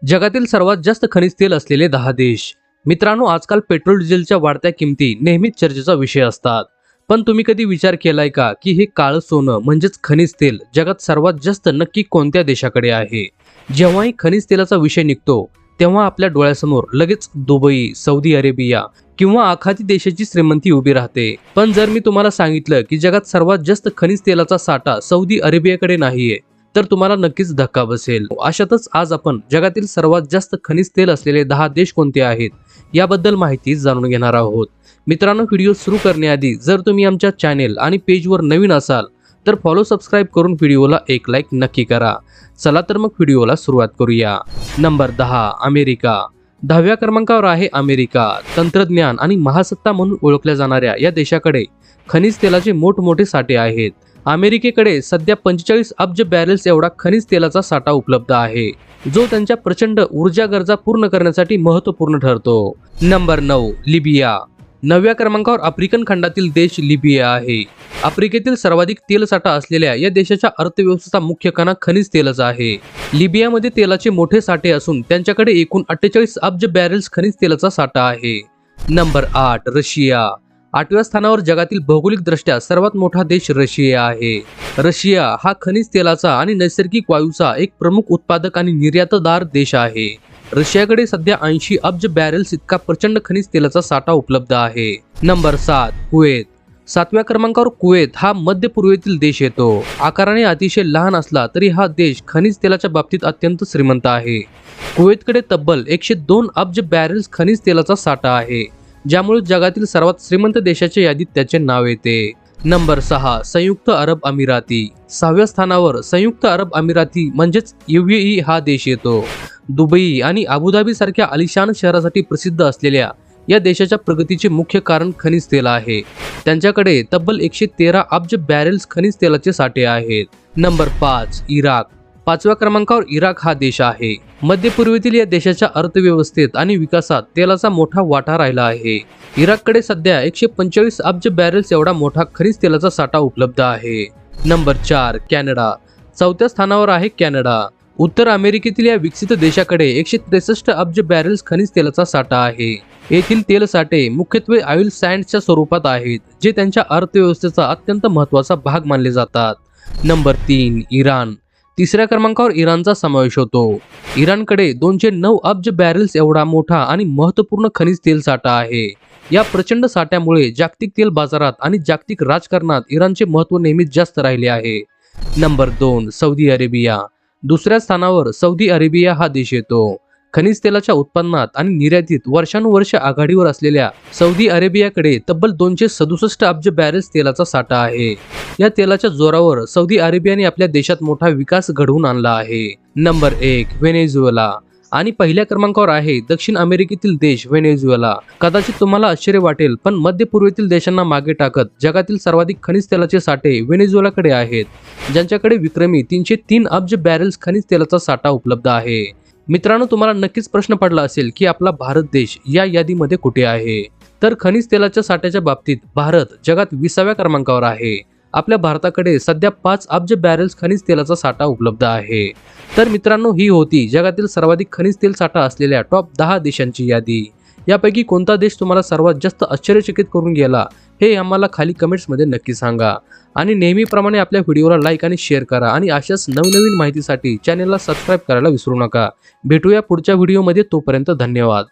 जगातील सर्वात जास्त खनिज तेल असलेले 10 देश. मित्रांनो, आजकाल पेट्रोल डिझेलच्या वाढत्या किमती नेहमीच चर्चेचा विषय असतात. पण तुम्ही कधी विचार केलाय का की हे काळं सोनं म्हणजेच खनिज तेल जगात सर्वात जास्त नक्की कोणत्या देशाकडे आहे? जेव्हाही खनिज तेलाचा विषय निघतो तेव्हा आपल्या डोळ्यासमोर लगेच दुबई, सौदी अरेबिया किंवा आखाती देशाची श्रीमंती उभी राहते. पण जर मी तुम्हाला सांगितलं की जगात सर्वात जास्त खनिज तेलाचा साठा सौदी अरेबियाकडे नाहीये, तर तुम्हाला नक्कीच धक्का बसेल. अशातच आज आपण जगातील सर्वात जास्त खनिज तेल असलेले 10 देश कोणते आहेत याबद्दल माहिती जाणून घेणार आहोत. मित्रांनो, व्हिडिओ सुरू करण्याआधी जर तुम्ही आमच्या चॅनेल आणि पेजवर नवीन असाल तर फॉलो सबस्क्राईब करून व्हिडिओला एक लाईक नक्की करा. चला तर मग व्हिडिओला सुरुवात करूया. Number 10, America. 10व्या क्रमांकावर आहे अमेरिका. तंत्रज्ञान आणि महासत्ता म्हणून ओळखल्या जाणाऱ्या या देशाकडे खनिज तेलाचे मोठमोठे साठे आहेत. अमेरिकेकडे सध्या 45 अब्ज बॅरेल्स एवढा खनिज तेलाचा साठा उपलब्ध आहे, जो त्यांच्या प्रचंड ऊर्जा गरजा पूर्ण करण्यासाठी महत्त्वपूर्ण ठरतो. नंबर 9, लिबिया. 9व्या क्रमांकावर आफ्रिकन खंडातील देश लिबिया आहे. आफ्रिकेतील सर्वाधिक तेलसाठा असलेल्या या देशाच्या अर्थव्यवस्थेचा मुख्य कणा खनिज तेलच आहे. लिबियामध्ये तेलाचे मोठे साठे असून त्यांच्याकडे एकूण 48 अब्ज बॅरेल्स खनिज तेलाचा साठा आहे. Number 8, Russia. 8व्या स्थानावर जगातील भौगोलिकदृष्ट्या सर्वात मोठा देश रशिया आहे. रशिया हा खनिज तेलाचा आणि नैसर्गिक वायूचा एक प्रमुख उत्पादक आणि निर्यातदार देश आहे. रशियाकडे सध्या 80 अब्ज बॅरेल्स इतका प्रचंड खनिज तेलाचा साठा उपलब्ध आहे. Number 7, Kuwait. 7व्या क्रमांकावर कुवेत हा मध्य पूर्वेतील देश येतो. आकाराने अतिशय लहान असला तरी हा देश खनिज तेलाच्या बाबतीत अत्यंत श्रीमंत आहे. कुवेतकडे तब्बल 102 अब्ज बॅरेल्स खनिज तेलाचा साठा आहे, ज्यामुळे जगातील सर्वात श्रीमंत देशाच्या यादीत त्याचे नाव येते. नंबर 6, संयुक्त अरब अमिराती. 6व्या स्थानावर संयुक्त अरब अमिराती म्हणजेच UAE हा देश येतो. दुबई आणि अबुधाबी सारख्या आलिशान शहरासाठी प्रसिद्ध असलेल्या या देशाच्या प्रगतीचे मुख्य कारण खनिज तेल आहे. त्यांच्याकडे तब्बल 113 अब्ज बॅरेल्स खनिज तेलाचे साठे आहेत. Number 5, Iraq. 5व्या क्रमांकावर इराक हा देश आहे. मध्य पूर्वेतील या देशाच्या अर्थव्यवस्थेत आणि विकासात तेलाचा मोठा वाटा राहिला आहे. इराककडे सध्या 125 अब्ज बॅरेल्स एवढा मोठा खनिज तेलाचा साठा उपलब्ध आहे. Number 4, Canada. 4थ्या स्थानावर आहे कॅनडा. उत्तर अमेरिकेतील या विकसित देशाकडे 163 अब्ज बॅरेल्स खनिज तेलाचा साठा आहे. येथील तेल साठे मुख्यत्वे ऑइल सँड्सच्या स्वरूपात आहेत, जे त्यांच्या अर्थव्यवस्थेचा अत्यंत महत्त्वाचा भाग मानले जातात. Number 3, Iran. 3ऱ्या क्रमांकावर इराणचा समावेश होतो. इराणकडे 209 अब्ज बॅरेल्स एवढा मोठा आणि महत्त्वपूर्ण खनिज तेल साठा आहे. या प्रचंड साठ्यामुळे जागतिक तेल बाजारात आणि जागतिक राजकारणात इराणचे महत्त्व नेहमीच जास्त राहिले आहे. Number 2, Saudi Arabia. 2ऱ्या स्थानावर सौदी अरेबिया हा देश येतो. खनिज तेलाच्या उत्पन्नात आणि निर्यातीत वर्षानुवर्ष आघाडीवर असलेल्या सौदी अरेबियाकडे तब्बल 267 अब्ज बॅरेल्स तेलाचा साठा आहे. या तेलाच्या जोरावर सौदी अरेबियाने आपल्या देशात मोठा विकास घडवून आणला आहे. Number 1, Venezuela. आणि पहिल्या क्रमांकावर आहे दक्षिण अमेरिकेतील देश व्हेनेझुएला. कदाचित तुम्हाला आश्चर्य वाटेल, पण मध्य पूर्वेतील देशांना मागे टाकत जगातील सर्वाधिक खनिज तेलाचे साठे व्हेनेझुएलाकडे आहेत, ज्यांच्याकडे विक्रमी 303 अब्ज बॅरेल्स खनिज तेलाचा साठा उपलब्ध आहे. मित्रांनो, तुम्हाला नक्कीच प्रश्न पडला असेल की आपला भारत देश या यादीमध्ये कुठे आहे? तर खनिज तेलाच्या साठ्याच्या बाबतीत भारत जगात 20व्या क्रमांकावर आहे. आपल्या भारताकडे सध्या 5 अब्ज बॅरेल्स खनिज तेलाचा साठा उपलब्ध आहे. तर मित्रांनो, ही होती जगातील सर्वाधिक खनिज तेल साठा असलेल्या टॉप 10 देशांची यादी. यापैकी कोणता देश तुम्हाला सर्वात जास्त आश्चर्यचकित करून गेला हे आम्हाला खाली कमेंट्समध्ये नक्की सांगा. आणि नेहमीप्रमाणे आपल्या व्हिडिओला लाईक आणि शेअर करा आणि अशाच नवनवीन माहितीसाठी चॅनेलला सबस्क्राईब करायला विसरू नका. भेटूया पुढच्या व्हिडिओमध्ये. तोपर्यंत धन्यवाद.